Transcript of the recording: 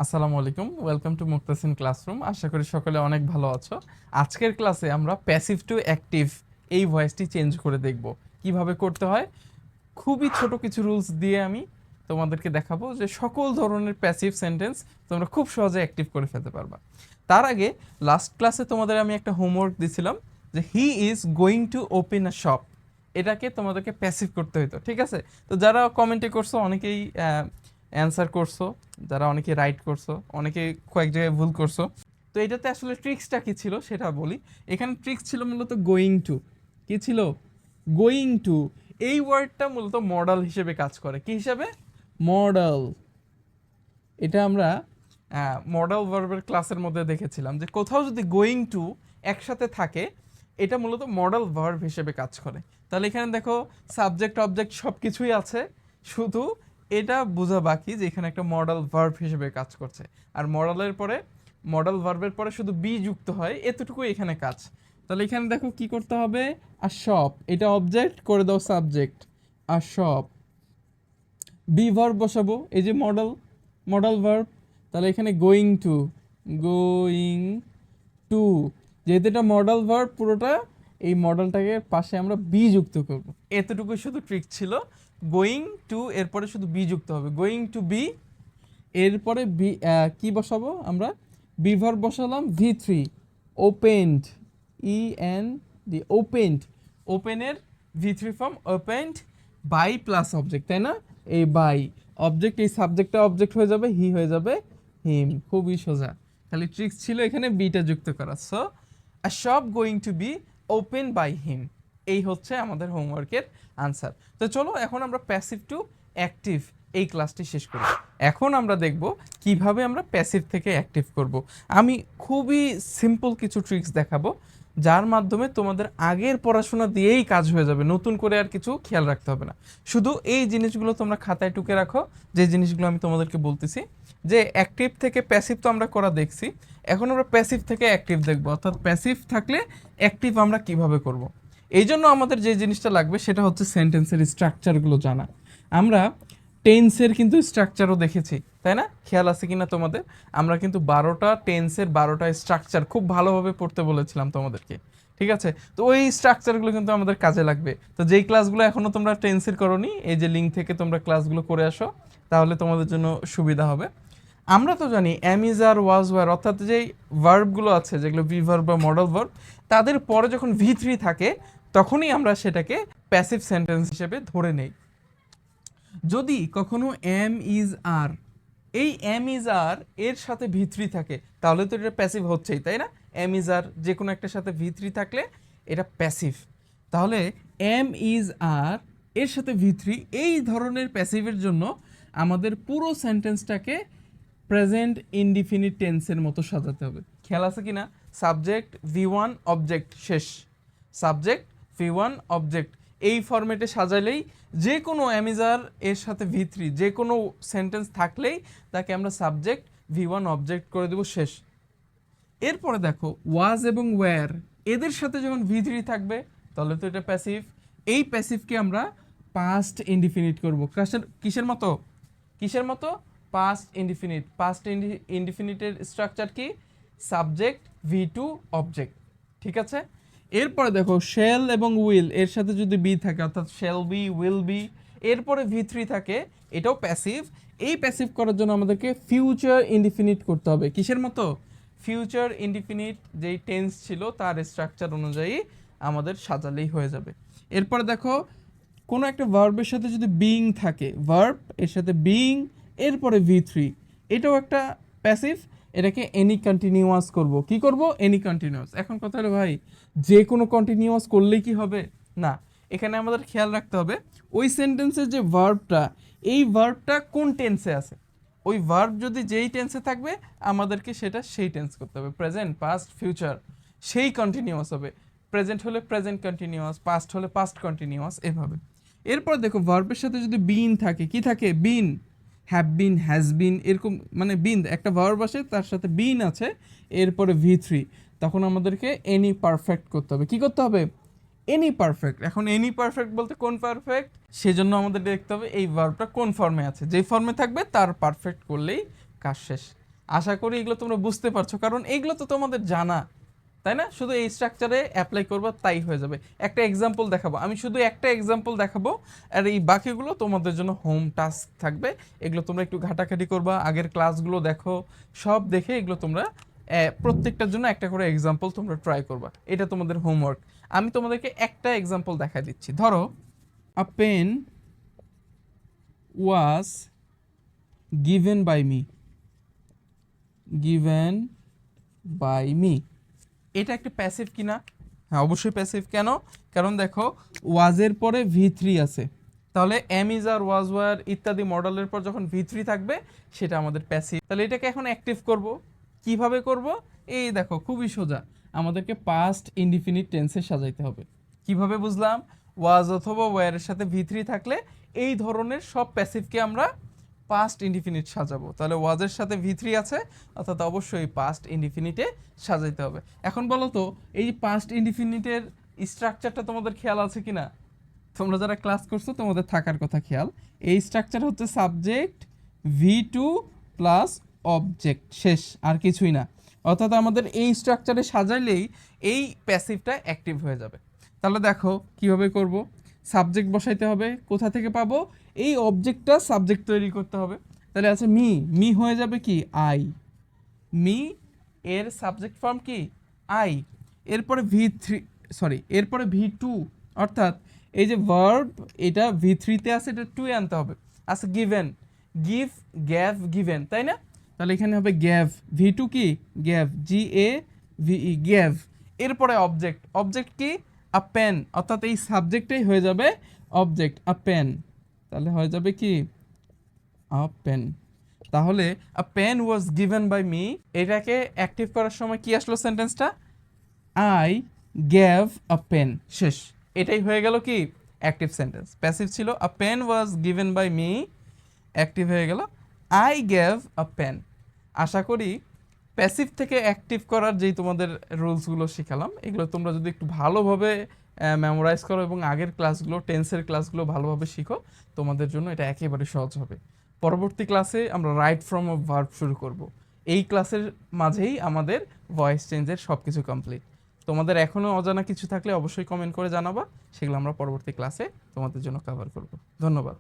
আসসালামু আলাইকুম, welcome to Muktasin classroom. আশা করি সকলে অনেক ভালো আছো। আজকের ক্লাসে আমরা প্যাসিভ টু অ্যাক্টিভ এই ভয়েসটি চেঞ্জ করে দেখব কিভাবে করতে হয়। খুবই ছোট কিছু রুলস দিয়ে আমি তোমাদেরকে দেখাবো যে সকল ধরনের প্যাসিভ সেন্টেন্স তোমরা খুব সহজে অ্যাক্টিভ করে ফেলতে পারবা। তার আগে লাস্ট ক্লাসে তোমাদের আমি একটা হোমওয়ার্ক দিছিলাম যে he is going to open a shop. এটাকে তোমাদেরকে প্যাসিভ করতে হতো, ঠিক আছে? তো যারা কমেন্টে করছো অনেকেই অ্যান্সার করছো, যারা অনেকে রাইট করছো, অনেকে কয়েক জায়গায় ভুল করছো। তো এটাতে আসলে ট্রিক্সটা কি ছিল সেটা বলি। এখানে ট্রিক্স ছিল মূলত গোয়িং টু। কি ছিল? Going to. এই ওয়ার্ডটা মূলত মডাল হিসেবে কাজ করে। কি হিসাবে? মডাল। এটা আমরা মডাল ভার্বের ক্লাসের মধ্যে দেখেছিলাম যে কোথাও যদি গোয়িং টু একসাথে থাকে এটা মূলত মডাল ভার্ব হিসেবে কাজ করে। তাহলে এখানে দেখো সাবজেক্ট অবজেক্ট সব কিছুই আছে, শুধু এটা বোঝা বাকি যে এখানে একটা মডাল ভার্ব হিসেবে কাজ করছে। আর মডাল ভার্বের পরে শুধু বি যুক্ত হয়, এতটুকুই এখানে কাজ। তাহলে এখানে দেখো কি করতে হবে, আর শপ এটা অবজেক্ট করে দাও সাবজেক্ট, আর শপ বি ভার্ব বসাবো, এই যে মডাল ভার্ব। তাহলে এখানে গোয়িং টু, যেহেতু এটা মডাল ভার্ব পুরোটা, এই মডেলটাকে পাশে আমরা বি যুক্ত করব। এতটুকু শুধু ট্রিক ছিল। গোয়িং টু এরপরে শুধু বি যুক্ত হবে, গোয়িং টু বি। এরপরে বি কি বসাবো আমরা? বি ভার্ব বসালাম V3, ওপেন্ড, END, ওপেন্ড। ওপেনের V3 form opened by plus object, তাই না? এই বাই অবজেক্ট, এই সাবজেক্টটা অবজেক্ট হয়ে যাবে, হি হয়ে যাবে হিম। খুবই সোজা, খালি ট্রিক্স ছিল এখানে বিটা যুক্ত করা। So a shop going to be open by him. এই হচ্ছে আমাদের হোমওয়ার্কের আনসার। তো চলো এখন আমরা প্যাসিভ টু অ্যাক্টিভ এই ক্লাসটি শেষ করি। এখন আমরা দেখব কিভাবে আমরা প্যাসিভ থেকে অ্যাক্টিভ করব। আমি খুবই সিম্পল কিছু ট্রিক্স দেখাবো, যার মাধ্যমে তোমাদের আগের পড়াশোনা দিয়েই কাজ হয়ে যাবে, নতুন করে আর কিছু খেয়াল রাখতে হবে না। শুধু এই জিনিসগুলো তোমরা খাতায় টুকে রাখো, যে জিনিসগুলো আমি তোমাদেরকে বলতেছি। যে অ্যাক্টিভ থেকে প্যাসিভ তো আমরা করা দেখছি, এখন আমরা প্যাসিভ থেকে অ্যাক্টিভ দেখব, অর্থাৎ প্যাসিভ থাকলে অ্যাক্টিভ আমরা কিভাবে করব। এই জন্য আমাদের যে জিনিসটা লাগবে সেটা হচ্ছে সেন্টেন্সের স্ট্রাকচারগুলো জানা। আমরা টেন্সের কিন্তু স্ট্রাকচারও দেখেছি, তাই না? খেয়াল আছে কিনা তোমাদের? আমরা কিন্তু 12টা টেন্সের 12টা স্ট্রাকচার খুব ভালোভাবে পড়তে বলেছিলাম তোমাদেরকে, ঠিক আছে? তো ওই স্ট্রাকচারগুলো কিন্তু আমাদের কাজে লাগবে। তো যেই ক্লাসগুলো এখনও তোমরা টেন্সের করোনি, এই যে লিঙ্ক থেকে তোমরা ক্লাসগুলো করে আসো, তাহলে তোমাদের জন্য সুবিধা হবে। আমরা তো জানি am is are was war, অর্থাৎ যেই ভার্বগুলো আছে যেগুলো বি ভার্ব বা মডেল ভার্ব, তাদের পরে যখন V3 থাকে তখনই আমরা সেটাকে প্যাসিভ সেন্টেন্স হিসেবে ধরে নেই। যদি কখনো এম ইজ আর, এই এম ইজ আর এর সাথে V3 থাকে তাহলে তো এটা প্যাসিভ হচ্ছেই, তাই না? এম ইজ আর যে কোনো একটা সাথে V3 থাকলে এটা প্যাসিভ। তাহলে এম ইজ আর এর সাথে V3, এই ধরনের প্যাসিভের জন্য আমাদের পুরো সেন্টেন্সটাকে প্রেজেন্ট ইনডিফিনিট টেন্সের মতো সাজাতে হবে। খেয়াল আছে কি না? সাবজেক্ট V1 অবজেক্ট শেষ, সাবজেক্ট V1 অবজেক্ট, এই ফরম্যাটে সাজাইলেই যে কোনো অ্যামিজার এর সাথে V3 যে কোনো সেন্টেন্স থাকলেই তাকে আমরা সাবজেক্ট V1 অবজেক্ট করে দেব, শেষ। এরপরে দেখো ওয়াজ এবং ওয়্যার এদের সাথে যখন V3 থাকবে তাহলে তো এটা প্যাসিভ। এই প্যাসিভকে আমরা পাস্ট ইনডিফিনিট করব। কিসের মতো? কিসের মতো? Past indefinite. পাস্ট ইনডিফিনিটের স্ট্রাকচার কি? সাবজেক্ট V2 অবজেক্ট, ঠিক আছে? এরপরে দেখো শেল এবং উইল এর সাথে যদি বি থাকে, অর্থাৎ শেল বি, উইল বি, এরপরে V3 থাকে, এটাও প্যাসিভ। এই প্যাসিভ করার জন্য আমাদেরকে ফিউচার ইনডিফিনিট করতে হবে। কিসের মতো? ফিউচার ইনডিফিনিট যেই টেন্স ছিল তার স্ট্রাকচার অনুযায়ী আমাদের সাজালেই হয়ে যাবে। এরপরে দেখো কোনো একটা ভার্বের সাথে যদি বিইং থাকে, ভার্ব এর সাথে বিইং, এরপরে V3, এটাও একটা প্যাসিভ। এটাকে এনি কন্টিনিউয়াস করব। কি করব? Any continuous. এখন কথা হলো ভাই, যে কোনো কন্টিনিউয়াস করলেই কি হবে? না, এখানে আমাদের খেয়াল রাখতে হবে ওই সেন্টেন্সের যে ভার্বটা, এই ভার্বটা কোন টেন্সে আছে। ওই ভার্ব যদি যেই টেন্সে থাকবে আমাদেরকে সেটা সেই টেন্স করতে হবে, প্রেজেন্ট, পাস্ট, ফিউচার, সেই কন্টিনিউয়াস হবে। প্রেজেন্ট হলে প্রেজেন্ট কন্টিনিউয়াস, পাস্ট হলে পাস্ট কন্টিনিউয়াস, এভাবে। এরপর দেখো ভার্বের সাথে যদি বিন থাকে, কি থাকে? বিন, হ্যাভ বিন, হ্যাজ বিন, এরকম, মানে বিন একটা ভার্ব আসে তার সাথে বিন আছে, এরপরে V3, তখন আমাদেরকে এনি পারফেক্ট করতে হবে। কি করতে হবে? Any perfect. এখন এনি পারফেক্ট বলতে কোন পারফেক্ট, সেজন্য আমাদের দেখতে হবে এই ভার্বটা কোন ফর্মে আছে। যেই ফর্মে থাকবে তার পারফেক্ট করলেই কাজ শেষ। আশা করি এগুলো তোমরা বুঝতে পারছো, কারণ এগুলো তো তোমাদের জানা, তাই না? শুধু এই স্ট্রাকচারে অ্যাপ্লাই করবা তাই হয়ে যাবে। একটা এক্সাম্পল দেখাবো, আমি শুধু একটা এক্সাম্পল দেখাবো, আর এই বাকিগুলো তোমাদের জন্য হোম টাস্ক থাকবে। এগুলো তোমরা একটু ঘাটাঘাটি করবা, আগের ক্লাসগুলো দেখো, সব দেখে এগুলো তোমরা প্রত্যেকটার জন্য একটা করে এক্সাম্পল তোমরা ট্রাই করবা, এটা তোমাদের হোমওয়ার্ক। আমি তোমাদেরকে একটা এক্সাম্পল দেখা দিচ্ছি। ধরো a pen was given by me, given by me, এটা একটা প্যাসিভ কিনা? হ্যাঁ অবশ্যই প্যাসিভ। কেন? কারণ দেখো ওয়াজের পরে V3 আছে, তাহলে am is are was were ইত্যাদি মডেলের পর যখন V3 থাকবে সেটা আমাদের প্যাসিভ। তাহলে এটাকে এখন অ্যাক্টিভ করব, কিভাবে করব? এই দেখো খুবই সোজা, আমাদেরকে পাস্ট ইনডিফিনিট টেন্সে সাজাইতে হবে। কিভাবে বুঝলাম? ওয়াজ অথবা ওয়ারের সাথে V3 থাকলে এই ধরনের সব প্যাসিভকে আমরা পাস্ট ইনডিফিনিট সাজাবো। তাহলে ওয়াজের সাথে V3 আছে, অর্থাৎ অবশ্যই পাস্ট ইনডিফিনিটে সাজাইতে হবে। এখন বলো তো এই পাস্ট ইনডিফিনিটের স্ট্রাকচারটা তোমাদের খেয়াল আছে কিনা? তোমরা যারা ক্লাস করছো তোমাদের থাকার কথা খেয়াল। এই স্ট্রাকচার হচ্ছে সাবজেক্ট V2 প্লাস অবজেক্ট, শেষ, আর কিছুই না। অর্থাৎ আমাদের এই স্ট্রাকচারে সাজাইলেই এই প্যাসিভটা অ্যাক্টিভ হয়ে যাবে। তাহলে দেখো কিভাবে করব। সাবজেক্ট বসাইতে হবে, কোথা থেকে পাবো? এই অবজেক্টটা সাবজেক্ট তৈরি করতে হবে। তাহলে আছে মি, মি হয়ে যাবে কি আই, মি এর সাবজেক্ট ফর্ম কি আই, এরপরে এরপরে V2, অর্থাৎ এই যে ভার্ব এটা V3-তে আছে, এটা 2 এ আনতে হবে। আচ্ছা গিভেন, গিভ, গ্যাভ, গিভেন, তাই না? তাহলে এখানে হবে গ্যাভ, V2 কি গ্যাভ, GAVE, গ্যাভ। এরপরে অবজেক্ট, অবজেক্ট কি আ পেন, অর্থাৎ এই সাবজেক্টেই হয়ে যাবে অবজেক্ট আ পেন, তাহলে হয়ে যাবে কি আ পেন। তাহলে a pen was given by me, এটাকে অ্যাক্টিভ করার সময় কি আসলো সেন্টেন্সটা? আই গ্যাভ আ পেন, শেষ। এটাই হয়ে গেল কি অ্যাক্টিভ সেন্টেন্স। প্যাসিভ ছিল a pen was given by me, active হয়ে গেল আই গ্যাভ আ পেন। আশা করি প্যাসিভ থেকে অ্যাক্টিভ করার যেই তোমাদের রুলসগুলো শিখালাম এগুলো তোমরা যদি একটু ভালোভাবে মেমোরাইজ করো এবং আগের ক্লাসগুলো টেন্সের ক্লাসগুলো ভালোভাবে শিখো, তোমাদের জন্য এটা একেবারে সহজ হবে। পরবর্তী ক্লাসে আমরা রাইট ফ্রম অফ ভার্ব শুরু করব। এই ক্লাসের মাঝেই আমাদের ভয়েস চেঞ্জের সব কিছু কমপ্লিট। তোমাদের এখনও অজানা কিছু থাকলে অবশ্যই কমেন্ট করে জানাবা, সেগুলো আমরা পরবর্তী ক্লাসে তোমাদের জন্য কভার করব। ধন্যবাদ।